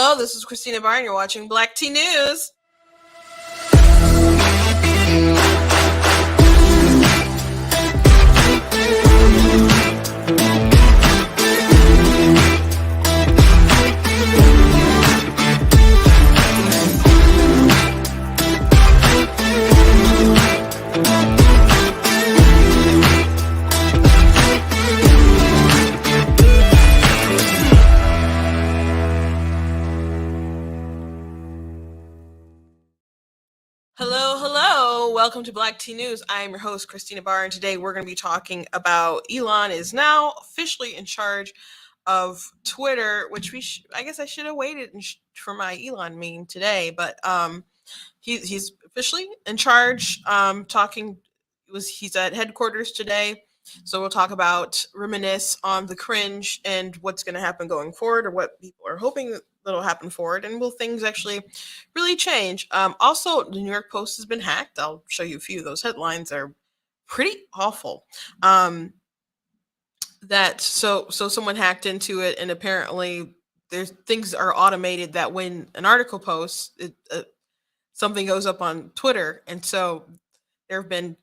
Hello, this is Christina Barr, and you're watching Black Tea News. Hello. Welcome to Black Tea News. I am your host, Christina Barr, and today we're going to be talking about Elon is now officially in charge of Twitter, which I guess I should have waited for my Elon meme today, but he's officially in charge. He's at headquarters today, so we'll talk about reminisce on the cringe and what's going to happen going forward, or what people are hoping that'll happen forward, and will things actually really change. Also, the New York Post has been hacked. I'll show you a few of those headlines. Are pretty awful. So someone hacked into it, and apparently there's things are automated that when an article posts, something goes up on Twitter, and so there have been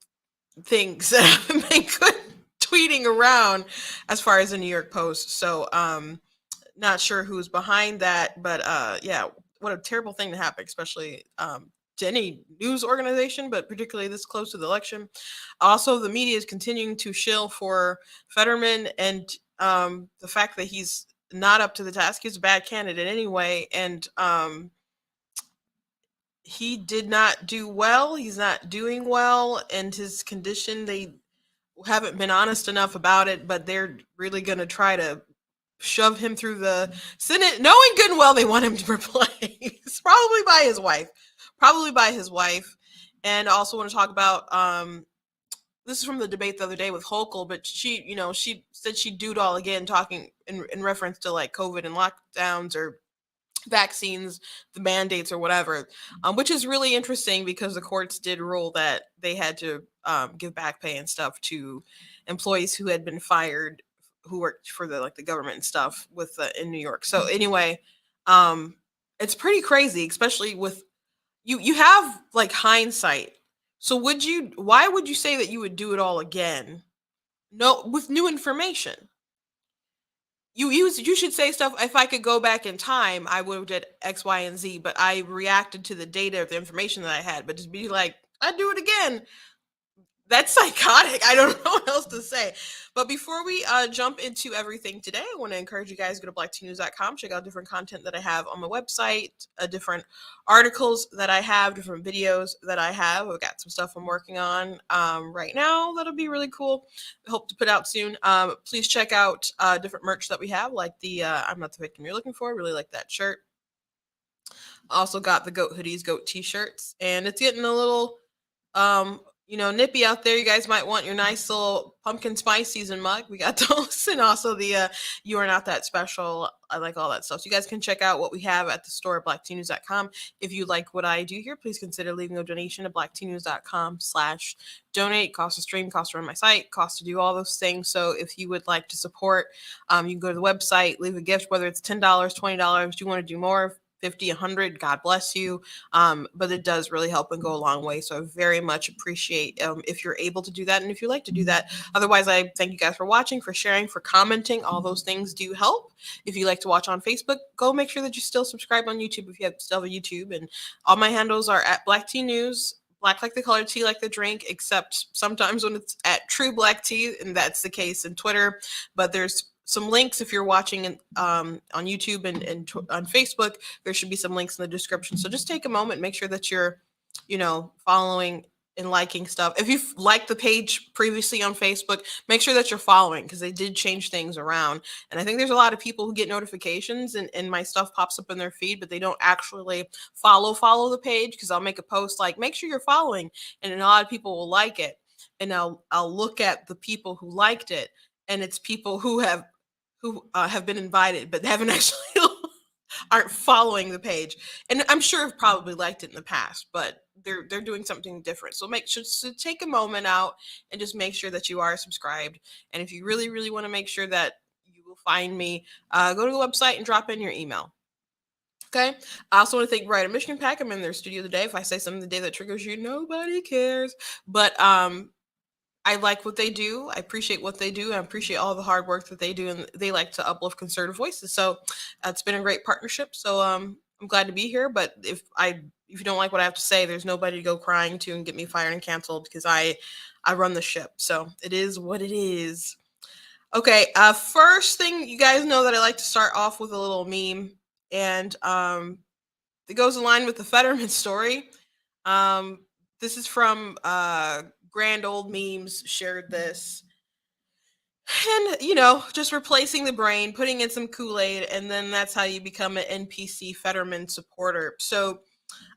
things that have been good tweeting around as far as the New York Post. So not sure who's behind that, but yeah, what a terrible thing to happen, especially to any news organization, but particularly this close to the election. Also, the media is continuing to shill for Fetterman, and the fact that he's not up to the task. He's a bad candidate anyway, and he did not do well. He's not doing well, and his condition, they haven't been honest enough about it, but they're really going to try to shove him through the Senate, knowing good and well they want him to replace, probably by his wife. And I also want to talk about this is from the debate the other day with Hochul, but she said she'd do it all again, talking in reference to like COVID and lockdowns or vaccines, the mandates or whatever, which is really interesting because the courts did rule that they had to give back pay and stuff to employees who had been fired, who worked for the government and stuff with in New York. So anyway, it's pretty crazy, especially with you have like hindsight. So why would you say that you would do it all again? No, with new information. You should say stuff. If I could go back in time, I would have did X, Y, and Z. But I reacted to the data, the information that I had. But just be like, I'd do it again. That's psychotic. I don't know what else to say. But before we jump into everything today, I want to encourage you guys to go to blacktnews.com, check out different content that I have on my website, different articles that I have, different videos that I have. I've got some stuff I'm working on right now that'll be really cool. I hope to put out soon. Please check out different merch that we have, like the I'm Not the Victim You're Looking For. I really like that shirt. Also got the goat hoodies, goat t-shirts, and it's getting a little nippy out there. You guys might want your nice little pumpkin spice season mug. We got those, and also the You Are Not That Special. I like all that stuff. So you guys can check out what we have at the store at blacktnews.com. If you like what I do here, please consider leaving a donation at blacktnews.com/donate. Cost to stream, cost to run my site, cost to do all those things. So if you would like to support, you can go to the website, leave a gift, whether it's $10, $20. Do you want to do more? 50, 100, God bless you. But it does really help and go a long way. So I very much appreciate if you're able to do that, and if you like to do that. Otherwise, I thank you guys for watching, for sharing, for commenting. All those things do help. If you like to watch on Facebook, go make sure that you still subscribe on YouTube if you still have a YouTube. And all my handles are at Black Tea News. Black like the color, tea like the drink, except sometimes when it's at True Black Tea, and that's the case in Twitter. But there's some links if you're watching on YouTube and on Facebook. There should be some links in the description. So just take a moment and make sure that you're, following and liking stuff. If you've liked the page previously on Facebook, make sure that you're following, because they did change things around. And I think there's a lot of people who get notifications and my stuff pops up in their feed, but they don't actually follow the page, because I'll make a post like, make sure you're following, and a lot of people will like it. And I'll look at the people who liked it, and it's people who have been invited, but haven't actually aren't following the page. And I'm sure have probably liked it in the past, but they're doing something different. So make sure to take a moment out and just make sure that you are subscribed. And if you really, really want to make sure that you will find me, go to the website and drop in your email. Okay. I also want to thank Bright and Michigan Pack. I'm in their studio today. If I say something today that triggers you, nobody cares. But I like what they do. I appreciate what they do. I appreciate all the hard work that they do, and they like to uplift conservative voices. So it's been a great partnership. So I'm glad to be here. But if you don't like what I have to say, there's nobody to go crying to and get me fired and canceled because I run the ship. So it is what it is. Okay. First thing, you guys know that I like to start off with a little meme, and it goes in line with the Fetterman story. Um, this is from Grand Old Memes shared this. And, just replacing the brain, putting in some Kool Aid, and then that's how you become an NPC Fetterman supporter. So,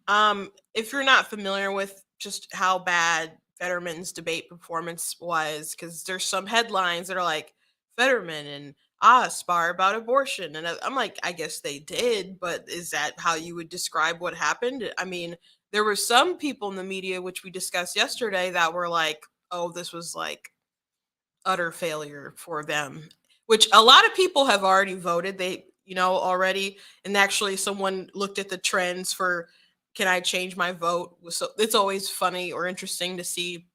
if you're not familiar with just how bad Fetterman's debate performance was, because there's some headlines that are like, Fetterman and spar about abortion. And I'm like, I guess they did, but is that how you would describe what happened? I mean, there were some people in the media, which we discussed yesterday, that were like, oh, this was like utter failure for them, which a lot of people have already voted. Already. And actually, someone looked at the trends for can I change my vote? So it's always funny or interesting to see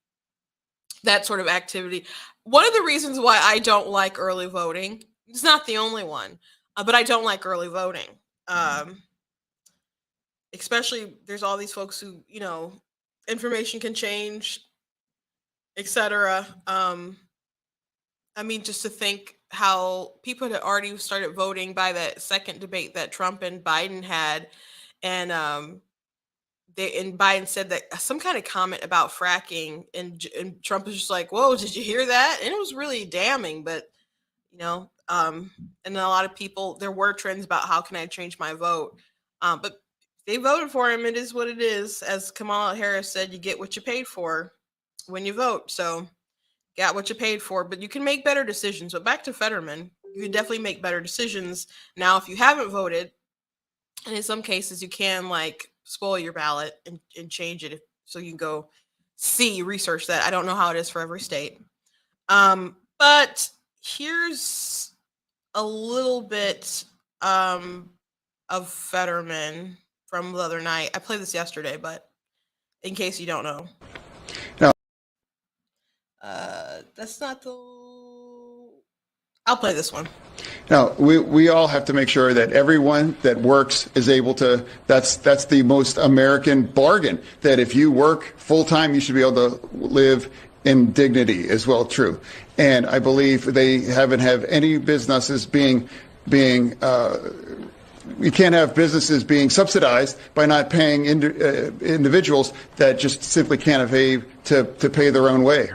that sort of activity. One of the reasons why I don't like early voting, it's not the only one, but I don't like early voting. Um, Especially there's all these folks who, information can change, etc. I mean, just to think how people had already started voting by that second debate that Trump and Biden had, and Biden said that some kind of comment about fracking, and Trump was just like, "Whoa, did you hear that?" And it was really damning. But you know, um, and a lot of people, there were trends about how can I change my vote, but they voted for him. It is what it is. As Kamala Harris said, you get what you paid for when you vote. So got what you paid for, but you can make better decisions. But back to Fetterman, you can definitely make better decisions now if you haven't voted, and in some cases you can like spoil your ballot and change it so you can go see research that. I don't know how it is for every state. But here's a little bit of Fetterman from the other night. I played this yesterday, but in case you don't know. Now, That's not the. I'll play this one. now we all have to make sure that everyone that works is able to. That's the most American bargain. That if you work full time, you should be able to live in dignity as well. True, and I believe they haven't have any businesses being. You can't have businesses being subsidized by not paying individuals that just simply can't evade to pay their own way.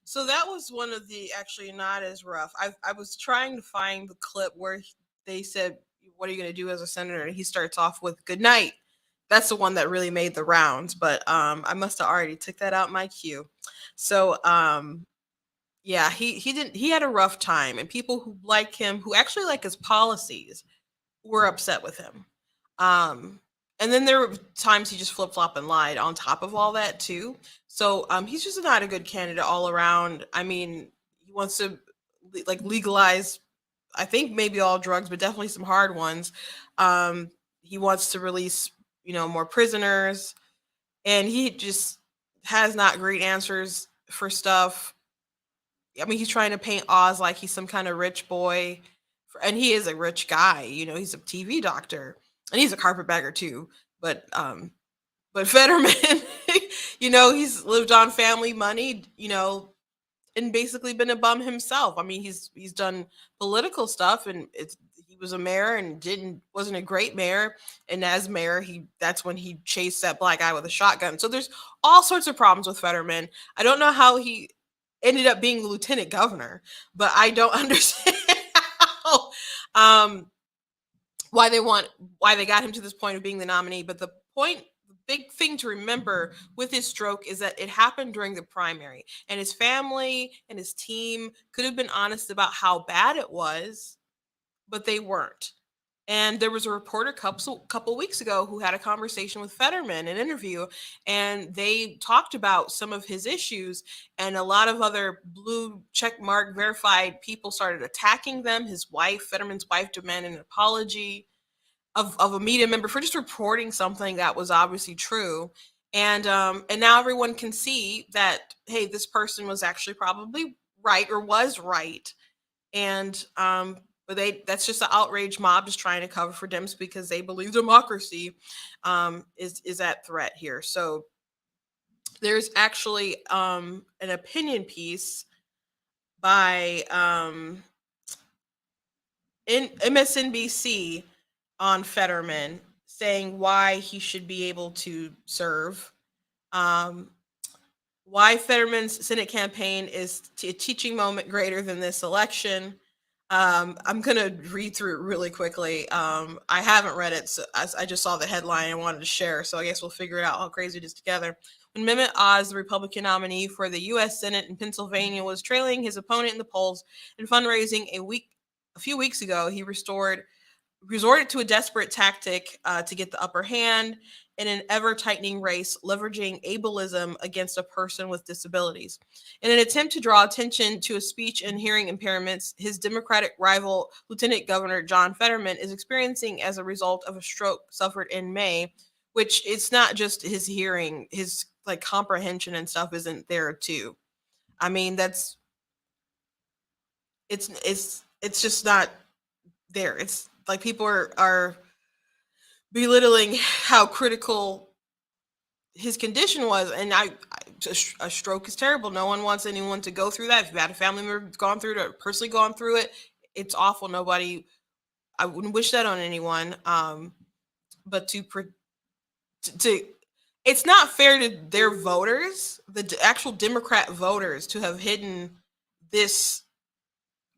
So that was one of the actually not as rough. I was trying to find the clip where they said, "What are you going to do as a senator?" And he starts off with "Good night." That's the one that really made the rounds, but I must have already took that out my queue. So yeah, he had a rough time, and people who like him, who actually like his policies, were upset with him. Um, and then there were times he just flip flop and lied on top of all that too. So he's just not a good candidate all around. I mean, he wants to like legalize, I think maybe all drugs, but definitely some hard ones. He wants to release, more prisoners, and he just has not great answers for stuff. I mean, he's trying to paint Oz like he's some kind of rich boy, and he is a rich guy. He's a TV doctor, and he's a carpetbagger too. But Fetterman, he's lived on family money, and basically been a bum himself. I mean, he's done political stuff, and he was a mayor and wasn't a great mayor. And as mayor, that's when he chased that black guy with a shotgun. So there's all sorts of problems with Fetterman. I don't know how he ended up being the lieutenant governor, but I don't understand how, why they got him to this point of being the nominee. But the big thing to remember with his stroke is that it happened during the primary, and his family and his team could have been honest about how bad it was, but they weren't. And there was a reporter couple weeks ago who had a conversation with Fetterman, an interview, and they talked about some of his issues, and a lot of other blue check mark verified people started attacking them. His wife, Fetterman's wife, demanded an apology. of a media member for just reporting something that was obviously true. And now everyone can see that, hey, this person was actually probably right or was right. And but that's just an outrage mob just trying to cover for Dems because they believe democracy is at threat here. So there's actually an opinion piece by in MSNBC on Fetterman saying why he should be able to serve. Um, why Fetterman's Senate campaign is a teaching moment greater than this election. I'm gonna read through it really quickly. I haven't read it, so I just saw the headline and wanted to share. So I guess we'll figure it out how crazy it is together. When Mehmet Oz, the Republican nominee for the U.S. Senate in Pennsylvania, was trailing his opponent in the polls in fundraising a few weeks ago, he resorted to a desperate tactic to get the upper hand in an ever tightening race, leveraging ableism against a person with disabilities. In an attempt to draw attention to his speech and hearing impairments, his Democratic rival, Lieutenant Governor John Fetterman, is experiencing as a result of a stroke suffered in May, which it's not just his hearing, his like comprehension and stuff isn't there too. I mean, it's just not there. It's like people are belittling how critical his condition was, and a stroke is terrible. No one wants anyone to go through that. If you've had a family member gone through it or personally gone through it, it's awful. Nobody, I wouldn't wish that on anyone. But to it's not fair to their voters, the actual Democrat voters, to have hidden this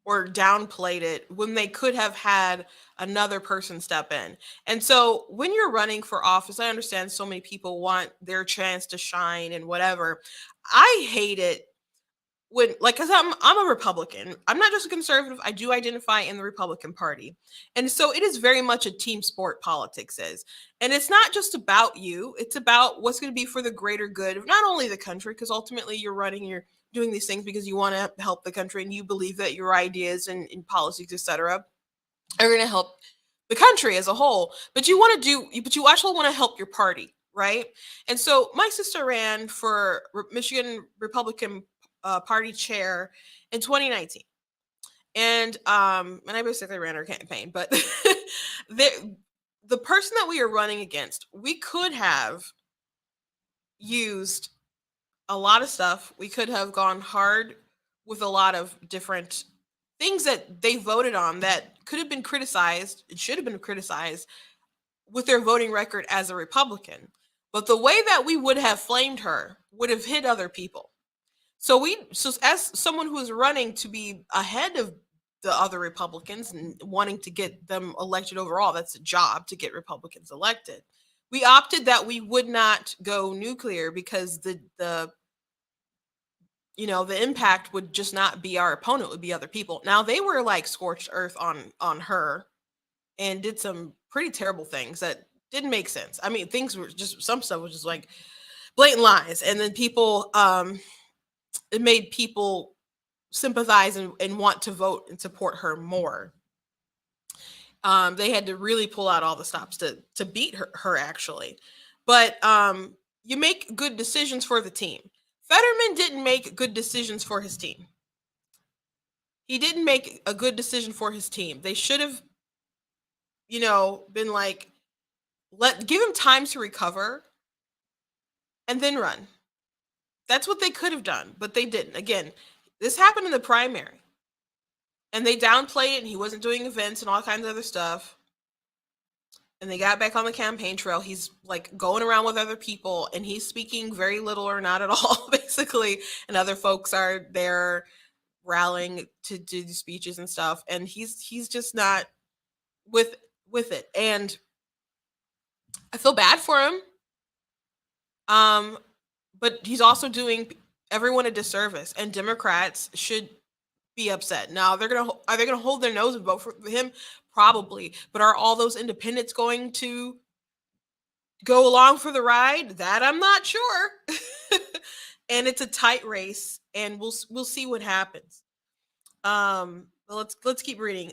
or downplayed it when they could have had another person step in. And so when you're running for office, I understand so many people want their chance to shine and whatever. I hate it when, like, because I'm a Republican. I'm not just a conservative. I do identify in the Republican Party. And so it is very much a team sport, politics is. And it's not just about you, it's about what's going to be for the greater good of not only the country, because ultimately you're doing these things because you want to help the country and you believe that your ideas and policies, etc., are going to help the country as a whole. But you actually want to help your party, right? And so my sister ran for Michigan Republican Party chair in 2019, and I basically ran her campaign. But the person that we are running against, we could have used a lot of stuff. We could have gone hard with a lot of different things that they voted on that could have been criticized. It should have been criticized with their voting record as a Republican. But the way that we would have flamed her would have hit other people. So as someone who is running to be ahead of the other Republicans and wanting to get them elected overall, that's a job to get Republicans elected. We opted that we would not go nuclear because the impact would just not be our opponent, it would be other people. Now they were like scorched earth on her and did some pretty terrible things that didn't make sense. I mean, things were just, some stuff was just like blatant lies. And then it made people sympathize and want to vote and support her more. They had to really pull out all the stops to beat her actually. But you make good decisions for the team. Fetterman didn't make good decisions for his team. He didn't make a good decision for his team. They should have, been like, give him time to recover and then run. That's what they could have done, but they didn't. Again, this happened in the primary. And they downplayed it, and he wasn't doing events and all kinds of other stuff. And they got back on the campaign trail. He's like going around with other people, and he's speaking very little or not at all, basically. And other folks are there rallying to do speeches and stuff. And he's just not with it. And I feel bad for him. But he's also doing everyone a disservice, and Democrats should be upset. Now are they gonna hold their nose and vote for him? Probably. But are all those independents going to go along for the ride? That I'm not sure. And it's a tight race, and we'll see what happens. Let's keep reading.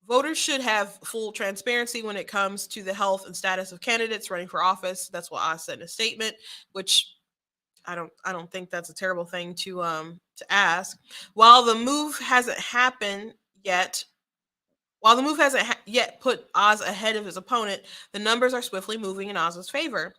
Voters should have full transparency when it comes to the health and status of candidates running for office. That's what Oz said in a statement, which I don't think that's a terrible thing to ask. While the move hasn't happened yet, while the move hasn't yet put Oz ahead of his opponent, the numbers are swiftly moving in Oz's favor.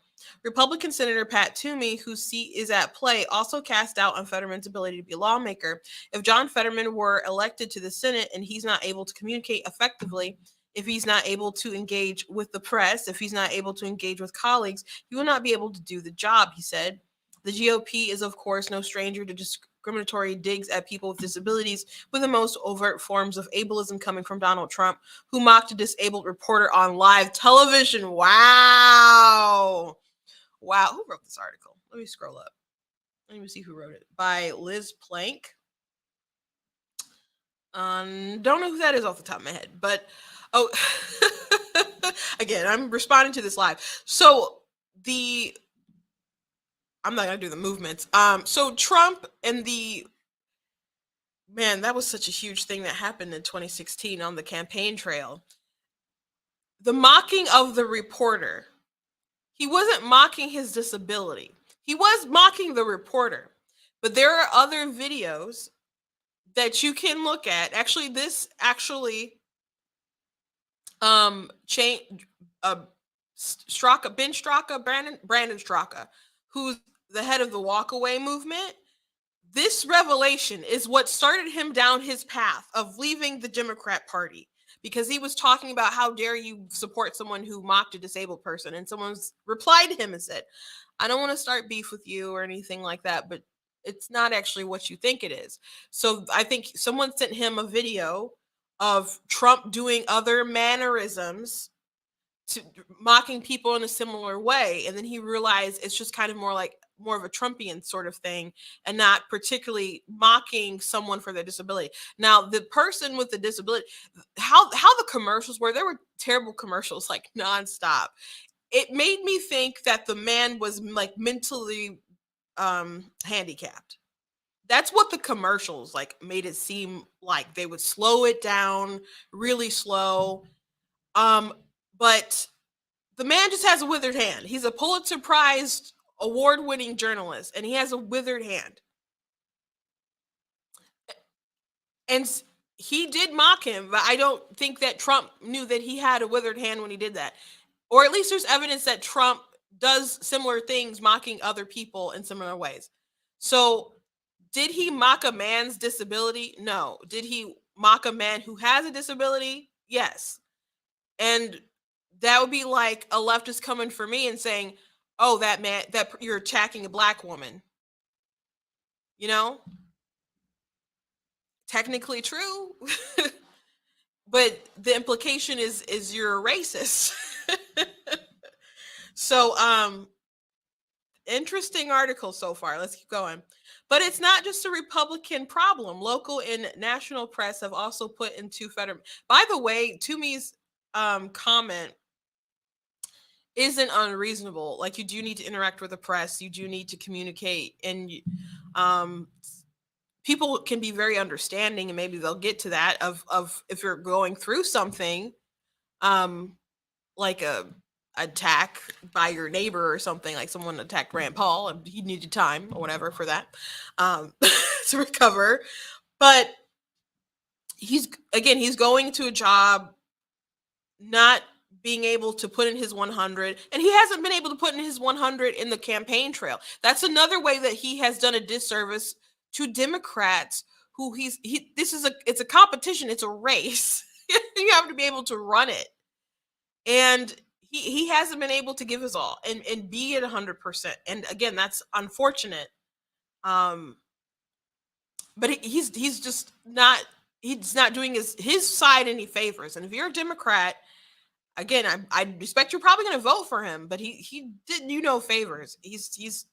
Republican Senator Pat Toomey, whose seat is at play, also cast doubt on Fetterman's ability to be a lawmaker. If John Fetterman were elected to the Senate and he's not able to communicate effectively, if he's not able to engage with the press, if he's not able to engage with colleagues, he will not be able to do the job, he said. The GOP is, of course, no stranger to discriminatory digs at people with disabilities, with the most overt forms of ableism coming from Donald Trump, who mocked a disabled reporter on live television. Wow. Wow. Who wrote this article? Let me scroll up. Let me see who wrote it. By Liz Plank. Don't know who that is off the top of my head, but again, I'm responding to this live. So I'm not gonna do the movements. So Trump and that was such a huge thing that happened in 2016 on the campaign trail. The mocking of the reporter. He wasn't mocking his disability. He was mocking the reporter. But there are other videos that you can look at. Actually, this change Brandon Straka, who's the head of the walkaway movement. This revelation is what started him down his path of leaving the Democrat Party, because he was talking about how dare you support someone who mocked a disabled person, and someone's replied to him and said, I don't want to start beef with you or anything like that, but it's not actually what you think it is. So I think someone sent him a video of Trump doing other mannerisms, mocking people in a similar way, and then he realized it's just kind of more of a Trumpian sort of thing, and not particularly mocking someone for their disability. Now, the person with the disability, how the commercials were, there were terrible commercials, like nonstop. It made me think that the man was like mentally handicapped. That's what the commercials made it seem like. They would slow it down really slow. But the man just has a withered hand. He's a Pulitzer Prize award-winning journalist, and he has a withered hand. And he did mock him, but I don't think that Trump knew that he had a withered hand when he did that. Or at least there's evidence that Trump does similar things, mocking other people in similar ways. So did he mock a man's disability? No. Did he mock a man who has a disability? Yes. And that would be like a leftist coming for me and saying, oh, that man, that you're attacking a black woman. You know? Technically true. But the implication is you're a racist. So interesting article so far. Let's keep going. But it's not just a Republican problem. Local and national press have also put into Fetterman. By the way, Toomey's comment isn't unreasonable. Like, you do need to interact with the press. You do need to communicate, and people can be very understanding, and maybe they'll get to that of if you're going through something, like a attack by your neighbor or something, like someone attacked Rand Paul and he needed time or whatever for that to recover. But he's going to a job, not being able to put in his 100, and he hasn't been able to put in his 100 in the campaign trail. That's another way that he has done a disservice to Democrats who it's a competition, it's a race. You have to be able to run it. And he hasn't been able to give his all and be at 100%. And again, that's unfortunate. But he's just not doing his side any favors. And if you're a Democrat, again, I respect you're probably going to vote for him, but he did you no favors. He's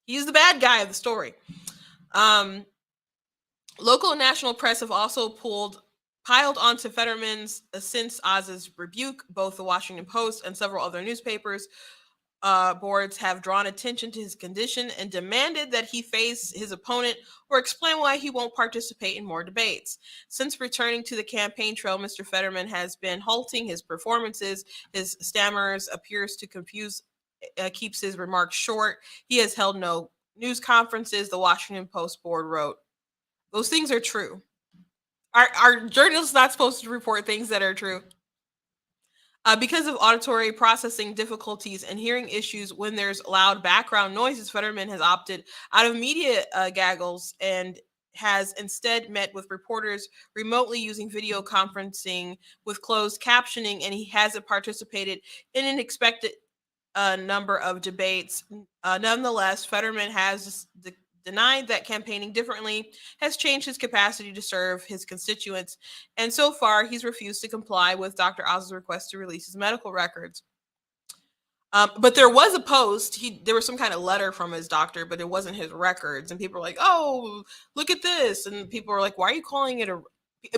the bad guy of the story. Local and national press have also piled onto Fetterman's since Oz's rebuke. Both the Washington Post and several other newspapers boards have drawn attention to his condition and demanded that he face his opponent or explain why he won't participate in more debates. Since returning to the campaign trail, Mr. Fetterman has been halting his performances. His stammers appears to confuse, keeps his remarks short. He has held no news conferences, the Washington Post board wrote. Those things are true. Are journalists not supposed to report things that are true? Because of auditory processing difficulties and hearing issues when there's loud background noises, Fetterman has opted out of media gaggles and has instead met with reporters remotely using video conferencing with closed captioning, and he hasn't participated in an expected number of debates. Nonetheless, Fetterman has denied that campaigning differently has changed his capacity to serve his constituents, and so far he's refused to comply with Dr. Oz's request to release his medical records. But there was a post. There was some kind of letter from his doctor, but it wasn't his records. And people were like, "Oh, look at this!" And people were like, "Why are you calling it a?"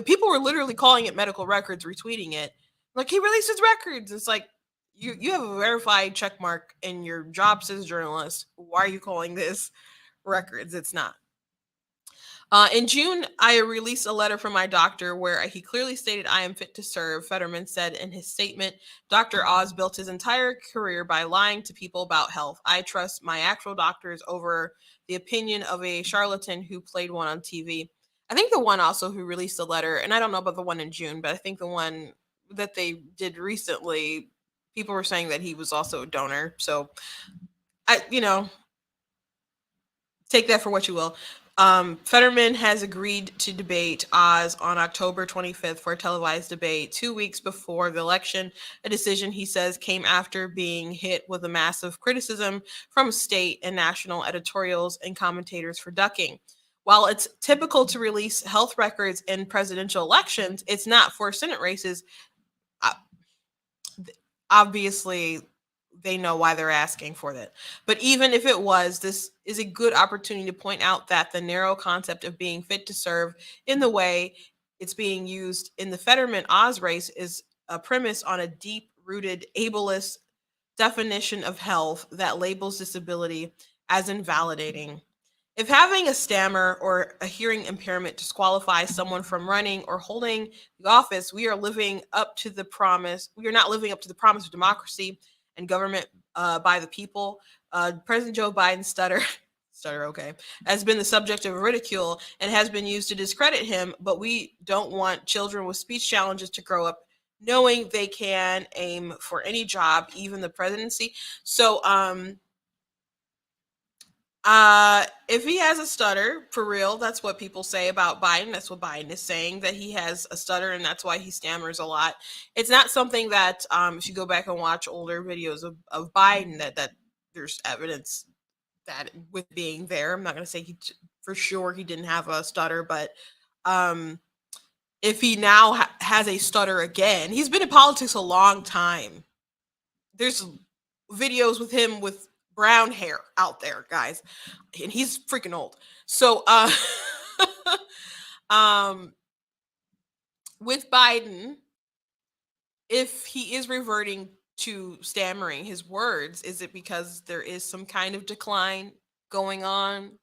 People were literally calling it medical records, retweeting it. Like, he released his records. It's like, you have a verified check mark, and your job says journalist. Why are you calling this records? It's not. In June, I released a letter from my doctor where he clearly stated I am fit to serve, Fetterman said in his statement. Dr. Oz built his entire career by lying to people about health. I trust my actual doctors over the opinion of a charlatan who played one on TV. I think the one also who released the letter, and I don't know about the one in June, but I think the one that they did recently, people were saying that he was also a donor. So take that for what you will. Fetterman has agreed to debate Oz on October 25th for a televised debate 2 weeks before the election, a decision he says came after being hit with a massive criticism from state and national editorials and commentators for ducking. While it's typical to release health records in presidential elections, it's not for Senate races. Uh, Obviously, they know why they're asking for that. But even if it was, this is a good opportunity to point out that the narrow concept of being fit to serve in the way it's being used in the Fetterman Oz race is a premise on a deep rooted ableist definition of health that labels disability as invalidating. If having a stammer or a hearing impairment disqualifies someone from running or holding the office, we are living up to the promise. We are not living up to the promise of democracy and government by the people. President Joe Biden's stutter, okay, has been the subject of ridicule and has been used to discredit him. But we don't want children with speech challenges to grow up knowing they can aim for any job, even the presidency. So, if he has a stutter, for real, that's what people say about Biden. That's what Biden is saying, that he has a stutter and that's why he stammers a lot. It's not something that, if you go back and watch older videos of Biden, that there's evidence that with being there. I'm not going to say for sure he didn't have a stutter, but if he now has a stutter again, he's been in politics a long time. There's videos with him with brown hair out there, guys, and he's freaking old. So um with Biden, if he is reverting to stammering his words, is it because there is some kind of decline going on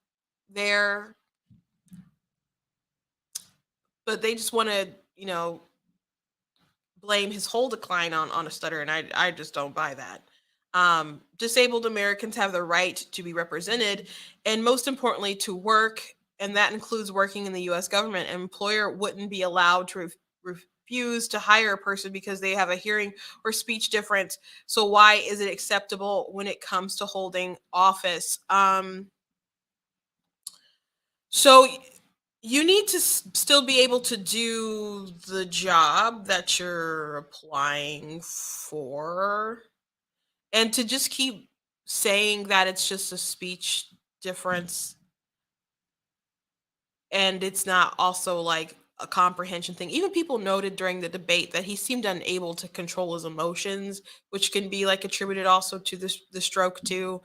there? But they just want to, blame his whole decline on a stutter, and I just don't buy that. Disabled Americans have the right to be represented, and most importantly, to work, and that includes working in the U.S. government. An employer wouldn't be allowed to refuse to hire a person because they have a hearing or speech difference. So why is it acceptable when it comes to holding office? So you need to still be able to do the job that you're applying for, and to just keep saying that it's just a speech difference and it's not also like a comprehension thing. Even people noted during the debate that he seemed unable to control his emotions, which can be like attributed also to the stroke too.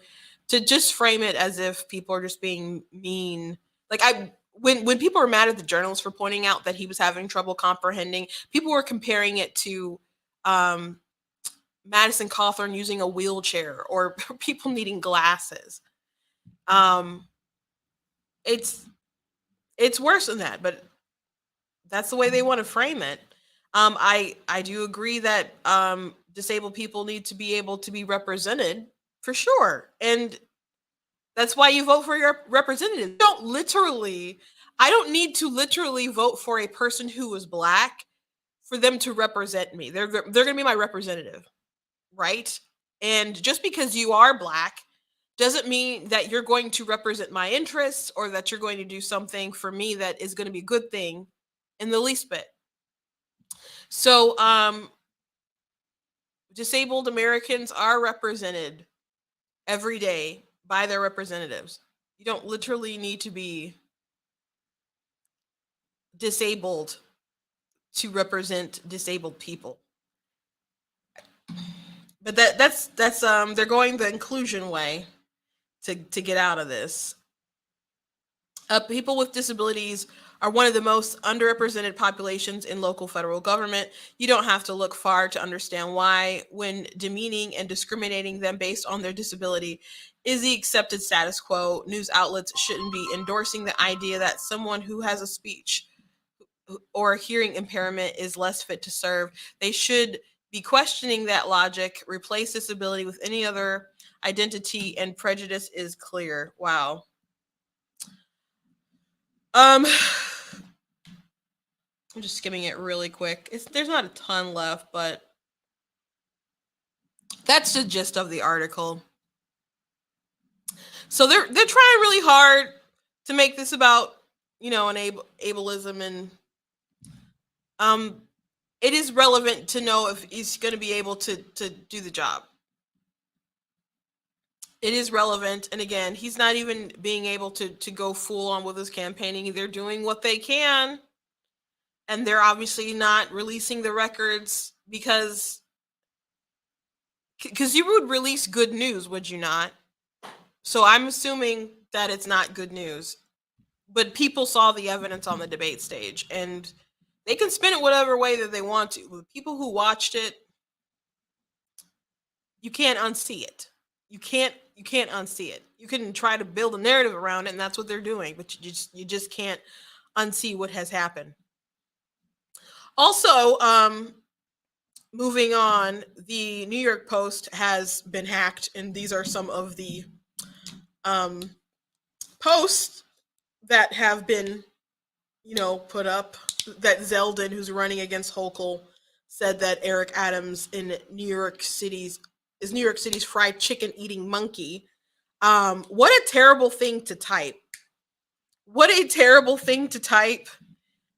To just frame it as if people are just being mean. Like, when people were mad at the journalists for pointing out that he was having trouble comprehending, people were comparing it to Madison Cawthorn using a wheelchair or people needing glasses. Um, it's it's worse than that, but that's the way they want to frame it. I do agree that disabled people need to be able to be represented for sure, and that's why you vote for your representative. I don't need to literally vote for a person who is black for them to represent me. They're going to be my representative, right? And just because you are black doesn't mean that you're going to represent my interests or that you're going to do something for me that is going to be a good thing in the least bit. So, disabled Americans are represented every day by their representatives. You don't literally need to be disabled to represent disabled people. But that's they're going the inclusion way to get out of this. People with disabilities are one of the most underrepresented populations in local federal government. You don't have to look far to understand why, when demeaning and discriminating them based on their disability is the accepted status quo. News outlets shouldn't be endorsing the idea that someone who has a speech or hearing impairment is less fit to serve. They should be questioning that logic, replace disability with any other identity, and prejudice is clear. Wow. Um, I'm just skimming it really quick. There's not a ton left, but that's the gist of the article. So they're trying really hard to make this about an ableism, and it is relevant to know if he's going to be able to do the job. It is relevant, and again, he's not even being able to go full on with his campaigning. They're doing what they can, and they're obviously not releasing the records because you would release good news, would you not? So I'm assuming that it's not good news. But people saw the evidence on the debate stage, and they can spin it whatever way that they want to. The people who watched it, you can't unsee it. You can't unsee it. You can try to build a narrative around it, and that's what they're doing, but you just can't unsee what has happened. Also, moving on, the New York Post has been hacked, and these are some of the posts that have been, put up. That Zeldin, who's running against Hochul, said that Eric Adams in New York City's fried chicken eating monkey. What a terrible thing to type. What a terrible thing to type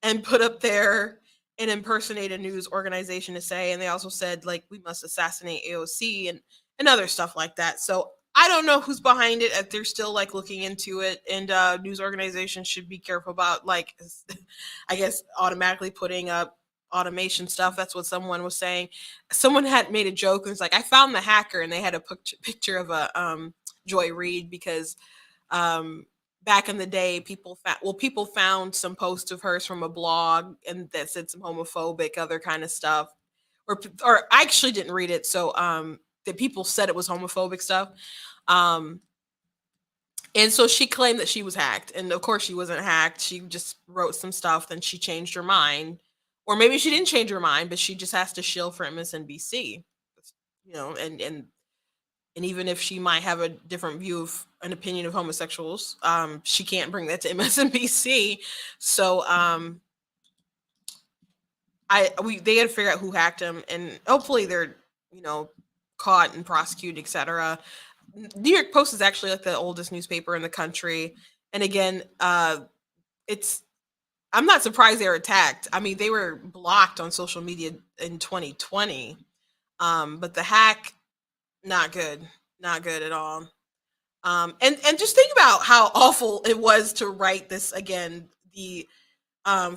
and put up there and impersonate a news organization to say. And they also said, like, we must assassinate AOC and other stuff like that. So I don't know who's behind it. If they're still like looking into it, and news organizations should be careful about, like, I guess, automatically putting up automation stuff. That's what someone was saying. Someone had made a joke and it's like, I found the hacker, and they had a picture of a Joy Reid, because um back in the day, people found some posts of hers from a blog, and that said some homophobic other kind of stuff, or I actually didn't read it, so that people said it was homophobic stuff. um and so she claimed that she was hacked, and of course she wasn't hacked. She just wrote some stuff, then she changed her mind, or maybe she didn't change her mind, but she just has to shill for MSNBC, and even if she might have a different view of an opinion of homosexuals, she can't bring that to MSNBC. So they had to figure out who hacked him, and hopefully they're caught and prosecuted, etc. New York Post is actually like the oldest newspaper in the country, and again, it's I'm not surprised they were attacked. I mean, they were blocked on social media in 2020, but the hack, not good, not good at all. And just think about how awful it was to write this again. The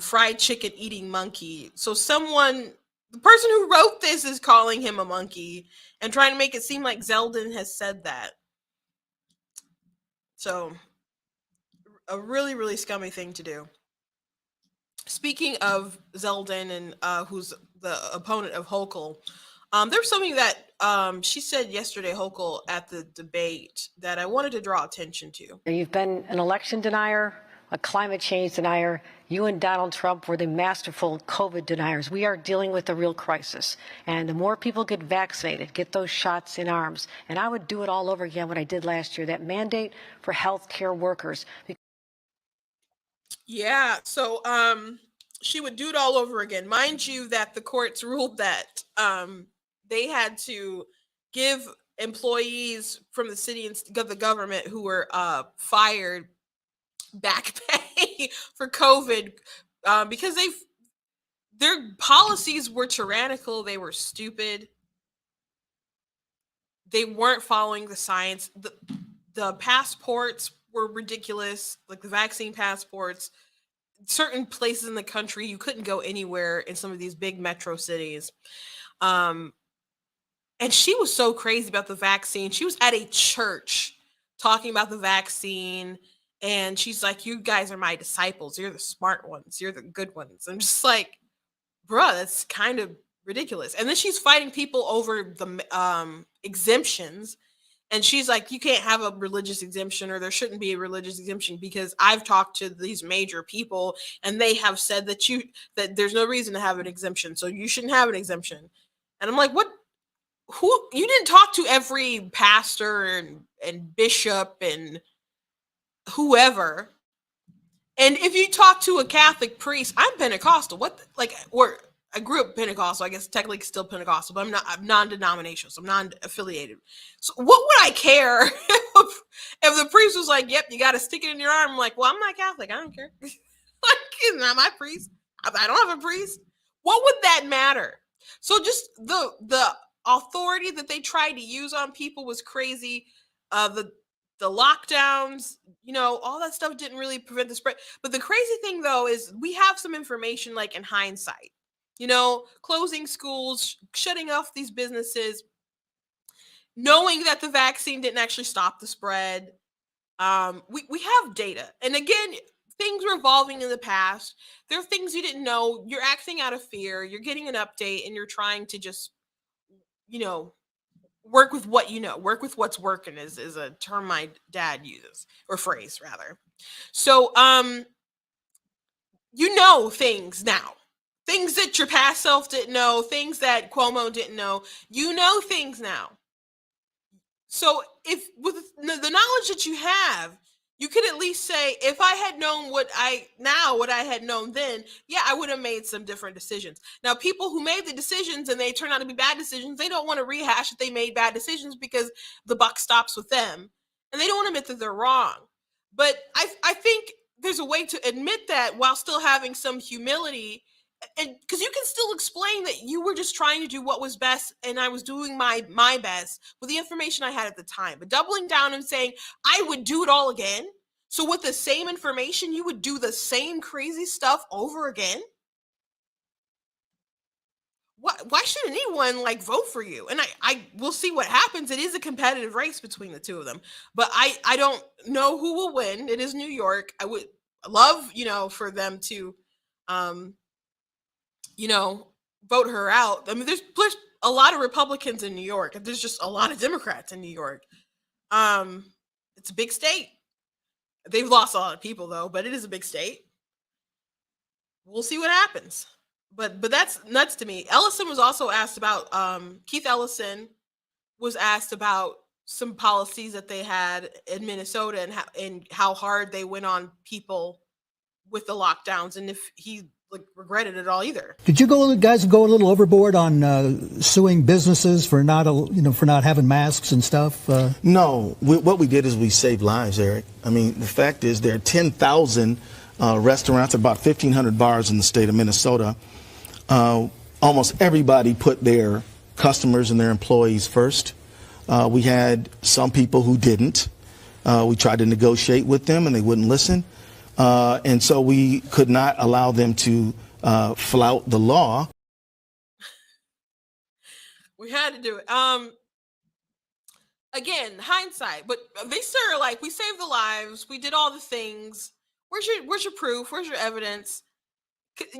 fried chicken eating monkey. So the person who wrote this is calling him a monkey and trying to make it seem like Zeldin has said that. So a really, really scummy thing to do. Speaking of Zeldin, and who's the opponent of Hochul, There's something that she said yesterday, Hochul, at the debate that I wanted to draw attention to. You've been an election denier, a climate change denier. You and Donald Trump were the masterful COVID deniers. We are dealing with a real crisis. And the more people get vaccinated, get those shots in arms, and I would do it all over again what I did last year, that mandate for healthcare workers. Yeah, so she would do it all over again. Mind you that the courts ruled that they had to give employees from the city and the government who were fired back pay for COVID because their policies were tyrannical, they were stupid, they weren't following the science. The passports were ridiculous, like the vaccine passports. Certain places in the country you couldn't go anywhere in some of these big metro cities. And she was so crazy about the vaccine. She was at a church talking about the vaccine, and she's like, "You guys are my disciples. You're the smart ones. You're the good ones." I'm just like, bruh, that's kind of ridiculous. And then she's fighting people over the exemptions. And she's like, you can't have a religious exemption, or there shouldn't be a religious exemption, because I've talked to these major people and they have said that there's no reason to have an exemption. So you shouldn't have an exemption. And I'm like, what? Who? You didn't talk to every pastor and bishop and whoever. And if you talk to a Catholic priest, I'm Pentecostal. Or I grew up Pentecostal. I guess technically still Pentecostal, but I'm non-denominational, so I'm non-affiliated. So what would I care if the priest was like, "Yep, you got to stick it in your arm"? I'm like, well, I'm not Catholic. I don't care. Like, he's not my priest. I don't have a priest. What would that matter? So just the authority that they tried to use on people was crazy. The lockdowns, all that stuff didn't really prevent the spread. But the crazy thing, though, is we have some information, like in hindsight, closing schools, shutting off these businesses, knowing that the vaccine didn't actually stop the spread. We have data. And again, things were evolving in the past. There are things you didn't know. You're acting out of fear. You're getting an update and you're trying to just, work with what work with what's working is a term my dad uses, or phrase rather. So things now, things that your past self didn't know, things that Cuomo didn't know, things now. So if with the knowledge that you have, you could at least say, if I had known what I had known then, yeah, I would have made some different decisions. Now, people who made the decisions and they turn out to be bad decisions, they don't want to rehash that they made bad decisions because the buck stops with them. And they don't want to admit that they're wrong. But I think there's a way to admit that while still having some humility, and because you can still explain that you were just trying to do what was best, and I was doing my best with the information I had at the time. But doubling down and saying I would do it all again, so with the same information you would do the same crazy stuff over again. Why should anyone vote for you? And I will see what happens. It is a competitive race between the two of them, but I don't know who will win. It is New York. I would love for them to vote her out. I mean, there's a lot of Republicans in New York, and there's just a lot of Democrats in New York. It's a big state. They've lost a lot of people though, but it is a big state. We'll see what happens. But that's nuts to me. Ellison was also asked about Keith Ellison was asked about some policies that they had in Minnesota and how hard they went on people with the lockdowns, and if he regretted it all either. Did you guys go a little overboard on suing businesses for not having masks and stuff? No, what we did is we saved lives, Eric. I mean, the fact is there are 10,000 restaurants, about 1,500 bars in the state of Minnesota. Almost everybody put their customers and their employees first. We had some people who didn't. We tried to negotiate with them and they wouldn't listen. And so we could not allow them to flout the law. We had to do it. Again, hindsight, but they still are like, we saved the lives, we did all the things. Where's your proof? Where's your evidence?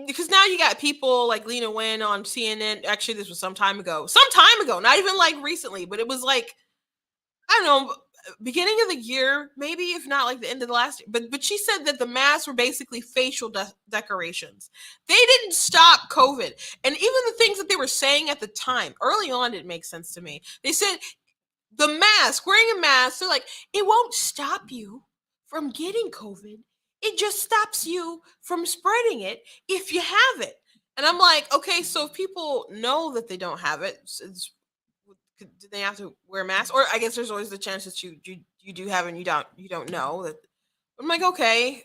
because now you got people like Lena Wen on CNN. Actually, this was some time ago, not even like recently, but it was like, I don't know, beginning of the year, maybe, if not like the end of the last year. But she said that the masks were basically facial decorations. They didn't stop COVID. And even the things that they were saying at the time, early on, didn't make sense to me. They said the mask, wearing a mask, they're like, it won't stop you from getting COVID. It just stops you from spreading it if you have it. And I'm like, okay, so if people know that they don't have it, do they have to wear a mask? Or I guess there's always the chance that you do have it and you don't know that. I'm like, okay.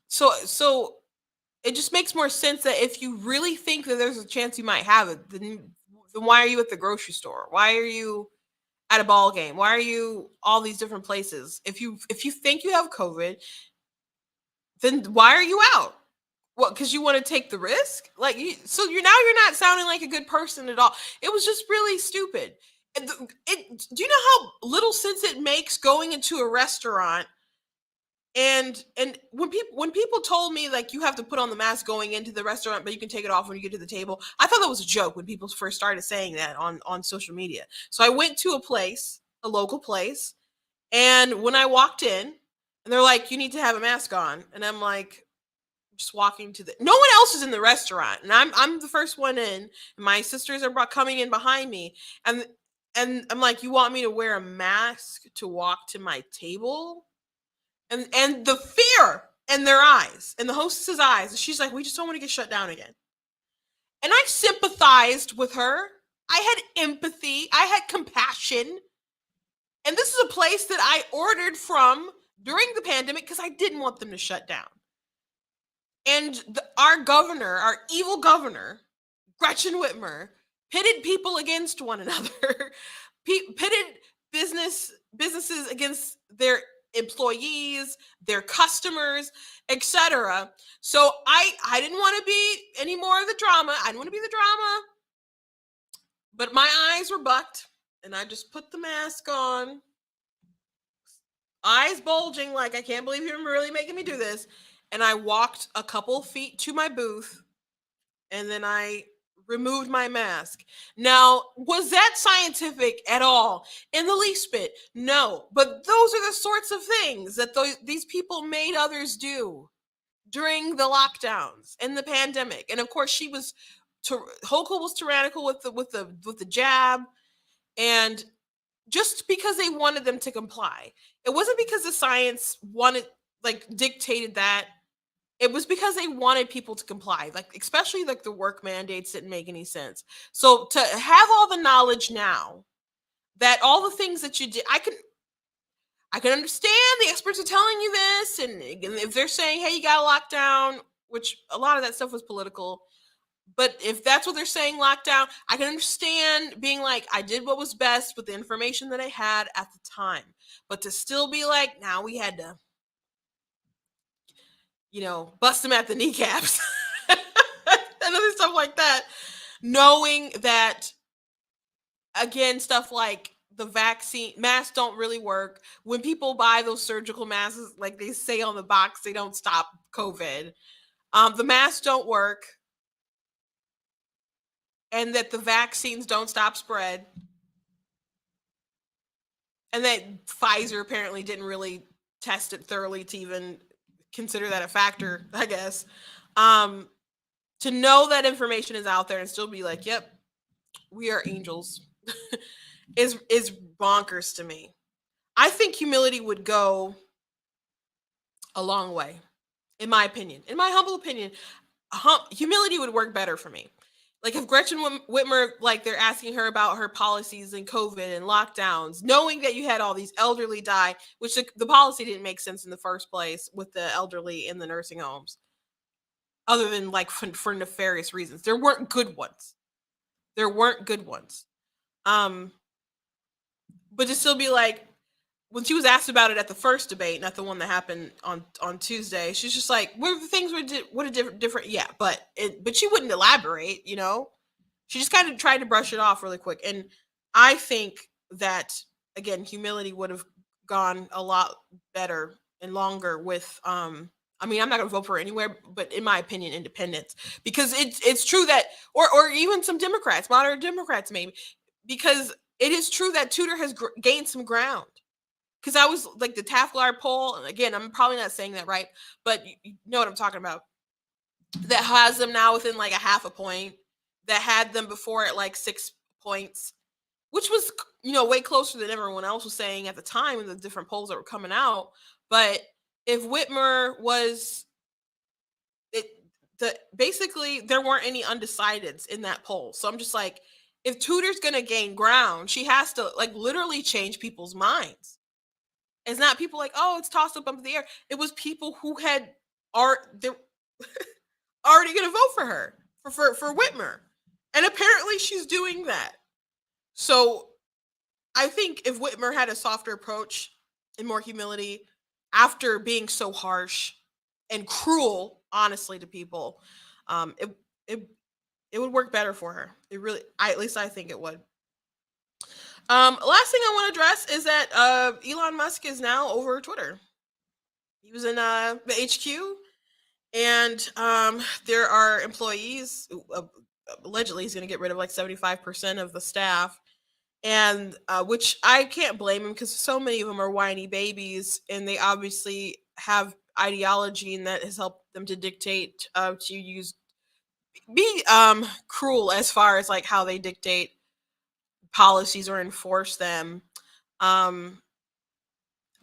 So it just makes more sense that if you really think that there's a chance you might have it, then why are you at the grocery store? Why are you at a ball game? Why are you all these different places? If you think you have COVID, then why are you out? What? Because you want to take the risk? Like, so you're not sounding like a good person at all. It was just really stupid. Do you know how little sense it makes going into a restaurant? And when people told me like you have to put on the mask going into the restaurant, but you can take it off when you get to the table, I thought that was a joke when people first started saying that on social media. So I went to a local place, and when I walked in, and they're like, "You need to have a mask on," and I'm like, just walking to the. No one else is in the restaurant, and I'm the first one in. And my sisters are coming in behind me, and I'm like, "You want me to wear a mask to walk to my table?" And the fear in their eyes, in the hostess's eyes, she's like, "We just don't want to get shut down again." And I sympathized with her. I had empathy. I had compassion. And this is a place that I ordered from during the pandemic because I didn't want them to shut down. And our governor, our evil governor, Gretchen Whitmer, pitted people against one another, pitted businesses against their employees, their customers, etc. So I didn't want to be any more of the drama. I didn't want to be the drama. But my eyes were bucked, and I just put the mask on, eyes bulging like, I can't believe you're really making me do this. And I walked a couple feet to my booth, and then I removed my mask. Now, was that scientific at all? In the least bit? No. But those are the sorts of things that these people made others do during the lockdowns and the pandemic. And of course, Hochul was tyrannical with the jab, and just because they wanted them to comply. It wasn't because the science dictated that. It was because they wanted people to comply, like especially like the work mandates didn't make any sense. So to have all the knowledge now that all the things that you did, I can understand the experts are telling you this, and if they're saying, hey, you got to lock down, which a lot of that stuff was political. But if that's what they're saying, lockdown, I can understand being like, I did what was best with the information that I had at the time. But to still be like, now we had to, bust them at the kneecaps and other stuff like that, knowing that, again, stuff like the vaccine masks don't really work. When people buy those surgical masks, like they say on the box, they don't stop COVID. The masks don't work, and that the vaccines don't stop spread, and that Pfizer apparently didn't really test it thoroughly to even consider that a factor, I guess. To know that information is out there and still be like, yep, we are angels, is bonkers to me. I think humility would go a long way, in my opinion. In my humble opinion, humility would work better for me. Like if Gretchen Whitmer, like they're asking her about her policies and COVID and lockdowns, knowing that you had all these elderly die, which the policy didn't make sense in the first place with the elderly in the nursing homes, other than like for nefarious reasons. There weren't good ones. But to still be like, when she was asked about it at the first debate, not the one that happened on Tuesday, she's just like, "What are the things what are different?" Yeah, but she wouldn't elaborate. She just kind of tried to brush it off really quick. And I think that again, humility would have gone a lot better and longer with I mean, I'm not going to vote for her anywhere, but in my opinion, independents, because it's true that, or even some Democrats, moderate Democrats, maybe, because it is true that Tudor has gained some ground. Because I was like the Taft-Gillard poll, and again, I'm probably not saying that right, but you know what I'm talking about. That has them now within like a half a point. That had them before at like 6 points, which was way closer than everyone else was saying at the time in the different polls that were coming out. But if Whitmer was it, basically there weren't any undecideds in that poll. So I'm just like, if Tudor's gonna gain ground, she has to like literally change people's minds. It's not people like, oh, it's tossed up in the air. It was people who they're already gonna vote for her for Whitmer, and apparently she's doing that. So I think if Whitmer had a softer approach and more humility after being so harsh and cruel, honestly, to people, it it it would work better for her. It really, at least I think it would. Last thing I want to address is that Elon Musk is now over Twitter. He was in the HQ, and there are employees. Allegedly, he's going to get rid of like 75% of the staff, and which I can't blame him because so many of them are whiny babies, and they obviously have ideology, and that has helped them to dictate to be cruel as far as like how they dictate policies or enforce them. Um,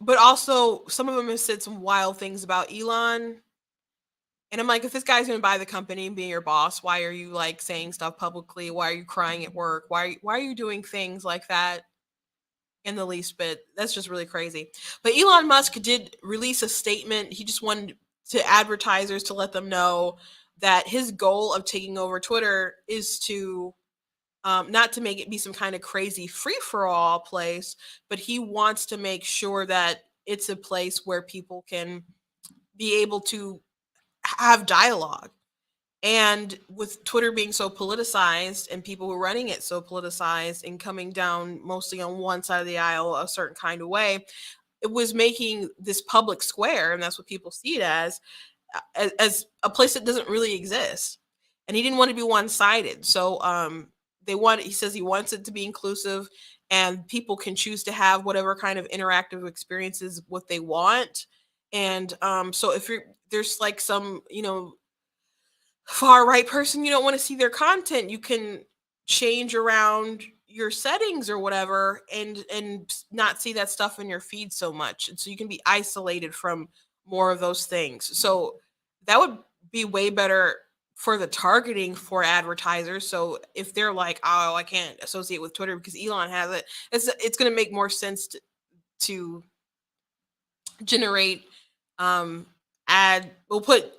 but also some of them have said some wild things about Elon. And I'm like, if this guy's gonna buy the company and be your boss, why are you like saying stuff publicly? Why are you crying at work? Why are you doing things like that in the least bit? That's just really crazy. But Elon Musk did release a statement. He just wanted to advertisers to let them know that his goal of taking over Twitter is to not to make it be some kind of crazy free for all place, but he wants to make sure that it's a place where people can be able to have dialogue. And with Twitter being so politicized and people who are running it so politicized and coming down mostly on one side of the aisle a certain kind of way, it was making this public square, and that's what people see it as a place that doesn't really exist. And he didn't want to be one-sided. So he says he wants it to be inclusive, and people can choose to have whatever kind of interactive experiences what they want. And so if there's like some far right person you don't want to see their content, you can change around your settings or whatever, and not see that stuff in your feed so much, and so you can be isolated from more of those things. So that would be way better for the targeting for advertisers. So if they're like, oh, I can't associate with Twitter because Elon has it, it's going to make more sense to generate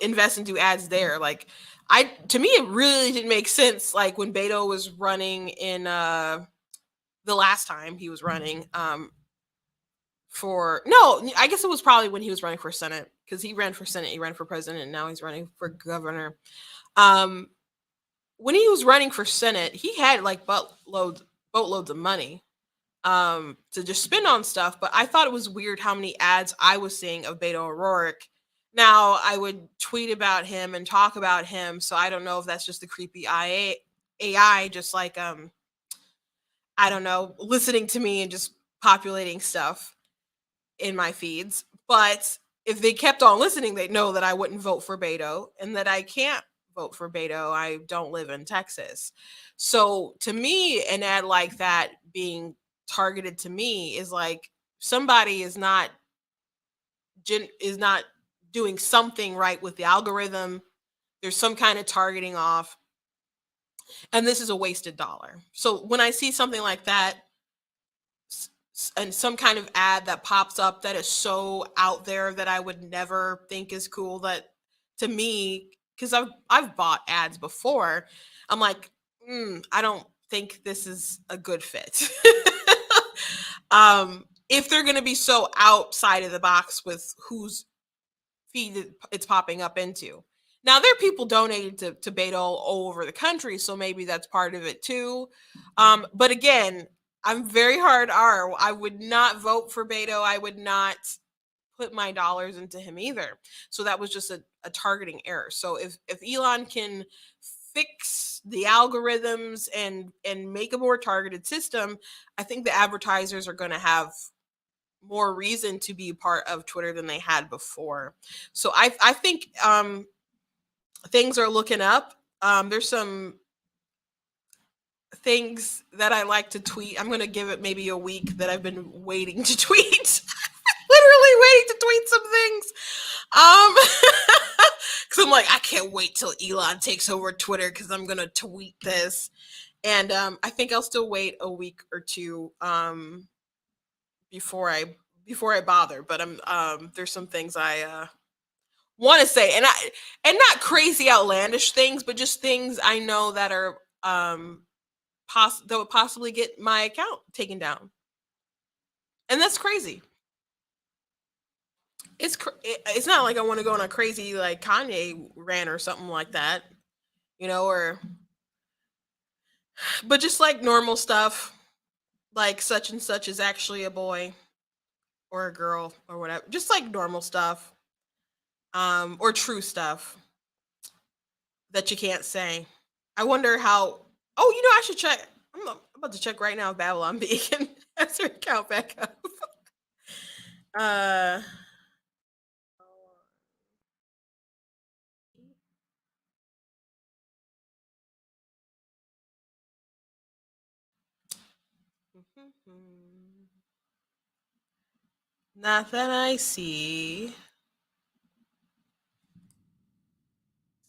invest into ads there. Like, to me it really didn't make sense, like when Beto was running in the last time he was running for no, I guess it was probably when he was running for Senate, because he ran for Senate, he ran for president, and now he's running for governor. When he was running for Senate, he had like boatloads of money to just spend on stuff. But I thought it was weird how many ads I was seeing of Beto O'Rourke. Now I would tweet about him and talk about him, so I don't know if that's just the creepy AI just like I don't know, listening to me and just populating stuff in my feeds. But if they kept on listening, they'd know that I wouldn't vote for Beto, and that I can't vote for Beto. I don't live in Texas. So to me, an ad like that being targeted to me is like somebody is not doing something right with the algorithm. There's some kind of targeting off, and this is a wasted dollar. So when I see something like that, and some kind of ad that pops up that is so out there that I would never think is cool, that to me, because I've bought ads before, I'm like, I don't think this is a good fit. If they're going to be so outside of the box with whose feed it's popping up into. Now, there are people donating to Beto all over the country, so maybe that's part of it too. But again, I'm very hard R. I would not vote for Beto. I would not put my dollars into him either. So that was just a targeting error. So if Elon can fix the algorithms and make a more targeted system, I think the advertisers are going to have more reason to be part of Twitter than they had before. So I think things are looking up. There's some things that I like to tweet. I'm going to give it maybe a week that I've been waiting to tweet. Literally waiting to tweet some things. Because I'm like, I can't wait till Elon takes over Twitter because I'm going to tweet this. And I think I'll still wait a week or two before I bother. But there's some things I want to say, and not crazy outlandish things, but just things I know that are that would possibly get my account taken down, and that's crazy. It's not like I want to go on a crazy like Kanye rant or something like that, or but just like normal stuff, like such and such is actually a boy or a girl or whatever, just like normal stuff, or true stuff that you can't say. I wonder how. Oh, I should check. I'm about to check right now if Babylon B can has her account back up. uh. Not that I see.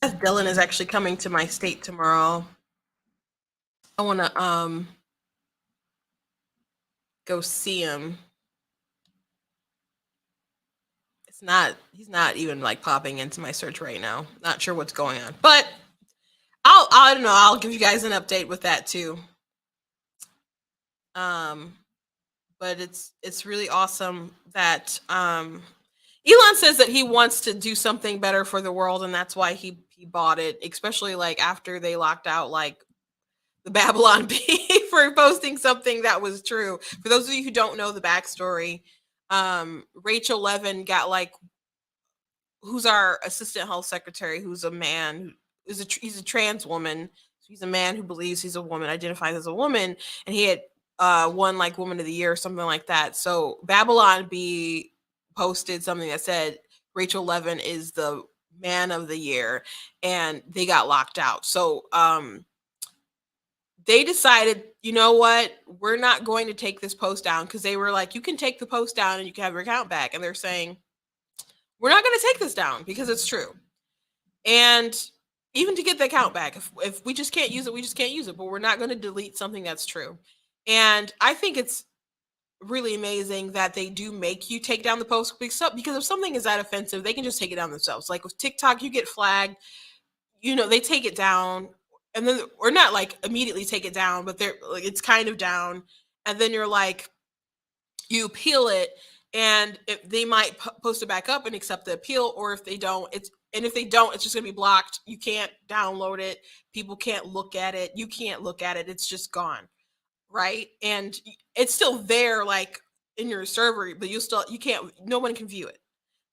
Dylan is actually coming to my state tomorrow. I want to go see him. He's not even like popping into my search right now. Not sure what's going on. But I don't know, I'll give you guys an update with that too. But it's really awesome that Elon says that he wants to do something better for the world, and that's why he bought it, especially like after they locked out like the Babylon Bee for posting something that was true. For those of you who don't know the backstory, Rachel Levin got like, who's our assistant health secretary, who's a man, he's a trans woman. He's a man who believes he's a woman, identifies as a woman, and he had won like Woman of the Year or something like that. So Babylon Bee posted something that said Rachel Levin is the man of the year, and they got locked out. So they decided, you know what, we're not going to take this post down, because they were like, you can take the post down and you can have your account back. And they're saying, we're not going to take this down because it's true. And even to get the account back, if we just can't use it, we just can't use it. But we're not going to delete something that's true. And I think it's really amazing that they do make you take down the post, because if something is that offensive, they can just take it down themselves. Like with TikTok, you get flagged, they take it down, and then, or not like immediately take it down, but they're like, it's kind of down, and then you're like, you appeal it, and they might post it back up and accept the appeal, or if they don't, it's just going to be blocked. You can't download it. People can't look at it. You can't look at it. It's just gone. Right. And it's still there, like in your server, but no one can view it.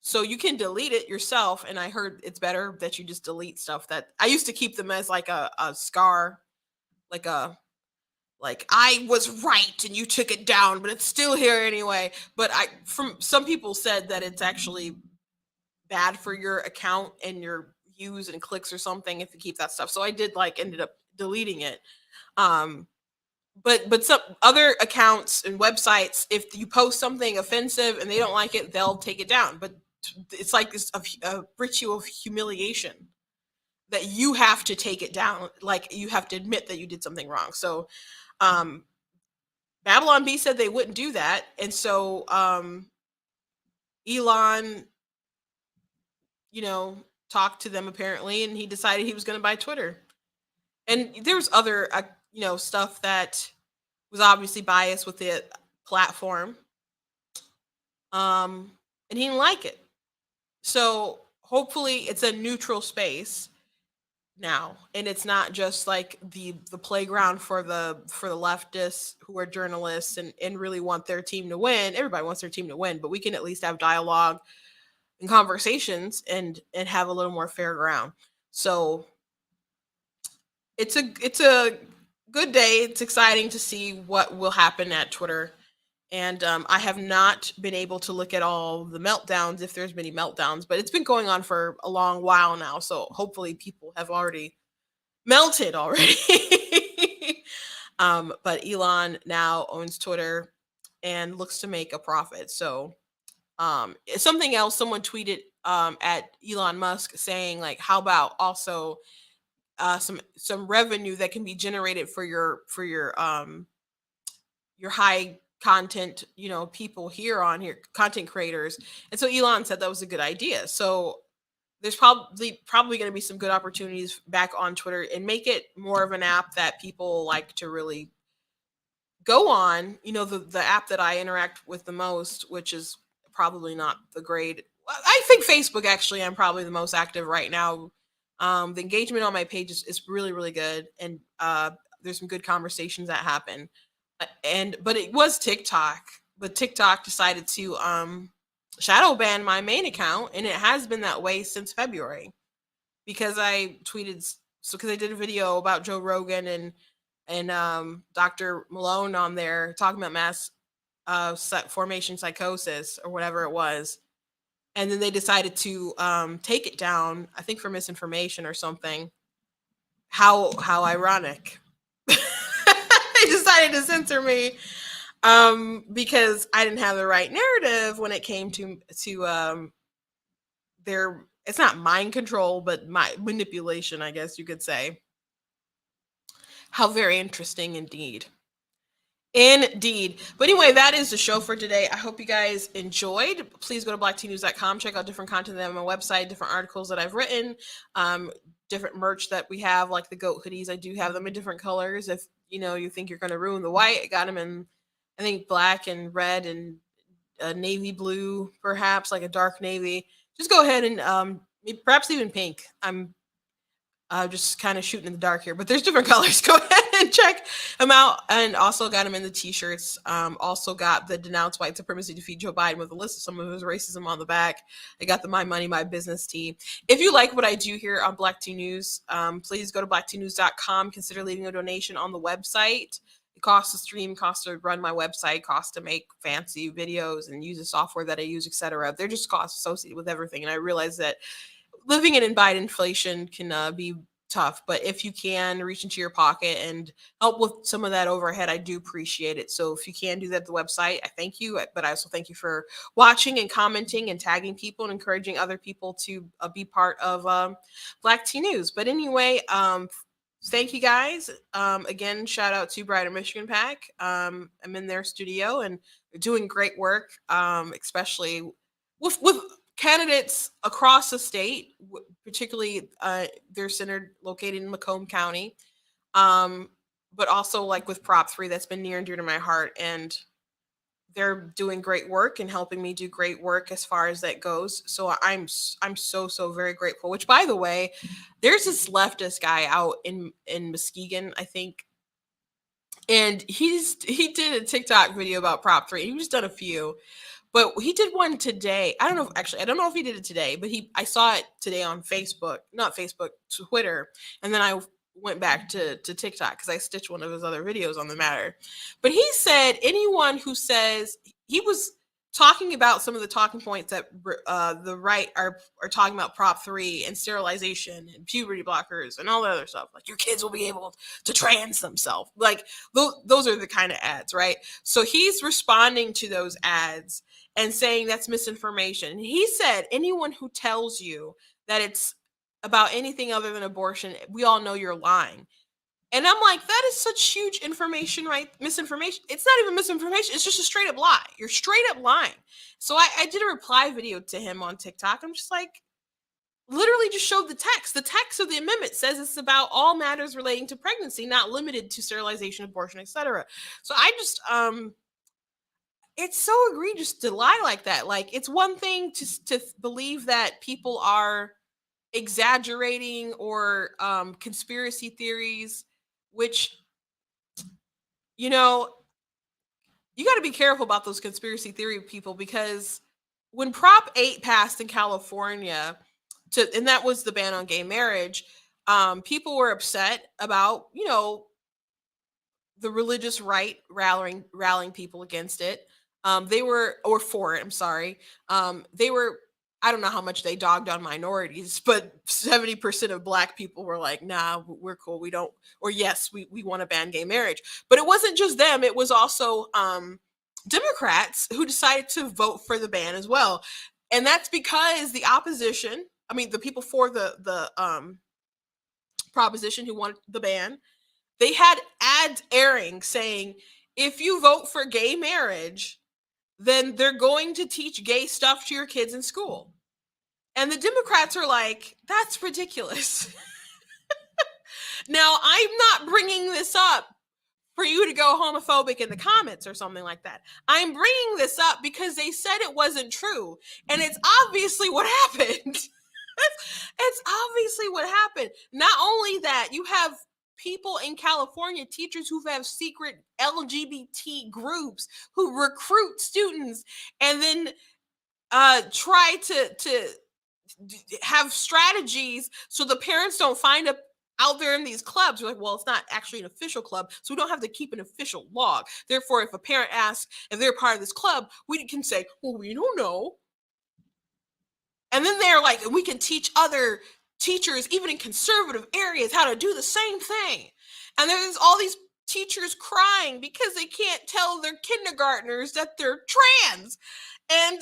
So you can delete it yourself. And I heard it's better that you just delete stuff that I used to keep them as like a scar, like I was right and you took it down, but it's still here anyway. But from some people said that it's actually bad for your account and your views and clicks or something if you keep that stuff. So I did ended up deleting it. But some other accounts and websites, if you post something offensive and they don't like it, they'll take it down. But it's like this a ritual of humiliation that you have to take it down. Like you have to admit that you did something wrong. So Babylon Bee said they wouldn't do that. And so Elon, talked to them apparently, and he decided he was going to buy Twitter. And there was other, stuff that was obviously biased with the platform. And he didn't like it. So hopefully it's a neutral space. now, and it's not just like the playground for the leftists who are journalists and really want their team to win. Everybody wants their team to win, but we can at least have dialogue and conversations and have a little more fair ground. So it's a good day. It's exciting to see what will happen at Twitter. And I have not been able to look at all the meltdowns, if there's many meltdowns, but it's been going on for a long while now. So hopefully people have already melted already. But Elon now owns Twitter and looks to make a profit. So something else, someone tweeted at Elon Musk saying like, how about also some revenue that can be generated for your high content, people here on here, content creators. And so Elon said that was a good idea. So there's probably going to be some good opportunities back on Twitter and make it more of an app that people like to really go on. The app that I interact with the most, which is probably not the grade. I think Facebook actually, I'm probably the most active right now. The engagement on my page is really, really good. And there's some good conversations that happen. But it was TikTok, but TikTok decided to shadow ban my main account, and it has been that way since February because I tweeted because I did a video about Joe Rogan and Dr. Malone on there talking about mass formation psychosis or whatever it was, and then they decided to take it down. I think for misinformation or something. How ironic. They decided to censor me because I didn't have the right narrative when it came to their, it's not mind control, but my manipulation, I guess you could say. How very interesting indeed. Indeed. But anyway, that is the show for today. I hope you guys enjoyed. Please go to blacktnews.com, check out different content that on my website, different articles that I've written, different merch that we have, like the goat hoodies. I do have them in different colors. If you think you're going to ruin the white, I got them in, I think, black and red and navy blue, perhaps like a dark navy. Just go ahead and perhaps even pink. I'm just kind of shooting in the dark here, but there's different colors. Go ahead and check them out. And also got them in the t-shirts. Also got the Denounce White Supremacy, Defeat Joe Biden with a list of some of his racism on the back. I got the My Money, My Business tee. If you like what I do here on Black 2 News, please go to black2news.com. Consider leaving a donation on the website. It costs to stream, costs to run my website, costs to make fancy videos and use the software that I use, etc. They're just costs associated with everything. And I realize that living in Biden inflation can be tough, but if you can reach into your pocket and help with some of that overhead, I do appreciate it. So if you can do that at the website, I thank you. But I also thank you for watching and commenting and tagging people and encouraging other people to be part of Black Tea News. But anyway, thank you guys. Again, shout out to Brighter Michigan Pack. I'm in their studio and they're doing great work, especially with candidates across the state, particularly they're centered located in Macomb County, but also like with Prop 3, that's been near and dear to my heart, and they're doing great work and helping me do great work as far as that goes. So I'm so very grateful. Which, by the way, there's this leftist guy out in Muskegon, I think, and he did a TikTok video about Prop 3. He's just done a few. But he did one today. I don't know if he did it today, but I saw it today on Facebook, not Facebook, Twitter. And then I went back to TikTok because I stitched one of his other videos on the matter. But he said anyone who says, he was talking about some of the talking points that the right are talking about Prop 3 and sterilization and puberty blockers and all the other stuff. Like your kids will be able to trans themselves. Like those are the kind of ads, right? So he's responding to those ads and saying that's misinformation. He said anyone who tells you that it's about anything other than abortion, we all know you're lying. And I'm like, that is such huge information, right? Misinformation. It's not even misinformation. It's just a straight up lie. You're straight up lying. So I did a reply video to him on TikTok. I'm just like, literally just showed the text. The text of the amendment says it's about all matters relating to pregnancy, not limited to sterilization, abortion, etc. So I just, it's so egregious to lie like that. Like, it's one thing to believe that people are exaggerating or conspiracy theories, which, you know, you got to be careful about those conspiracy theory people, because when Prop 8 passed in California, and that was the ban on gay marriage, people were upset about, the religious right rallying people against it. They were, or for it, I'm sorry. They were, I don't know how much they dogged on minorities, but 70% of black people were like, nah, we're cool. We don't, or yes, we want to ban gay marriage. But it wasn't just them, it was also Democrats who decided to vote for the ban as well. And that's because the opposition, I mean, the people for the proposition who wanted the ban, they had ads airing saying, if you vote for gay marriage, then they're going to teach gay stuff to your kids in school. And the Democrats are like, that's ridiculous. Now, I'm not bringing this up for you to go homophobic in the comments or something like that. I'm bringing this up because they said it wasn't true. And it's obviously what happened. It's obviously what happened. Not only that, you have people in California, teachers who have secret LGBT groups who recruit students and then try to have strategies so the parents don't find out there in these clubs. You're like, well, it's not actually an official club, so we don't have to keep an official log. Therefore, if a parent asks if they're part of this club, we can say, well, we don't know. And then they're like, we can teach other teachers, even in conservative areas, how to do the same thing. And there's all these teachers crying because they can't tell their kindergartners that they're trans. And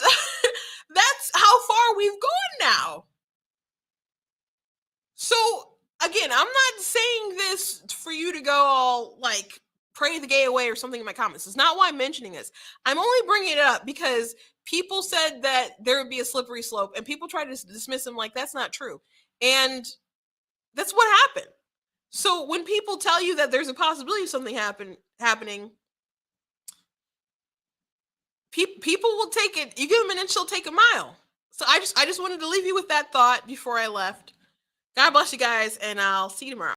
that's how far we've gone now. So, again, I'm not saying this for you to go all like pray the gay away or something in my comments. It's not why I'm mentioning this. I'm only bringing it up because people said that there would be a slippery slope, and people tried to dismiss him like that's not true. And that's what happened. So when people tell you that there's a possibility of something happening, people will take it. You give them an inch, they'll take a mile. So I just wanted to leave you with that thought before I left. God bless you guys, and I'll see you tomorrow.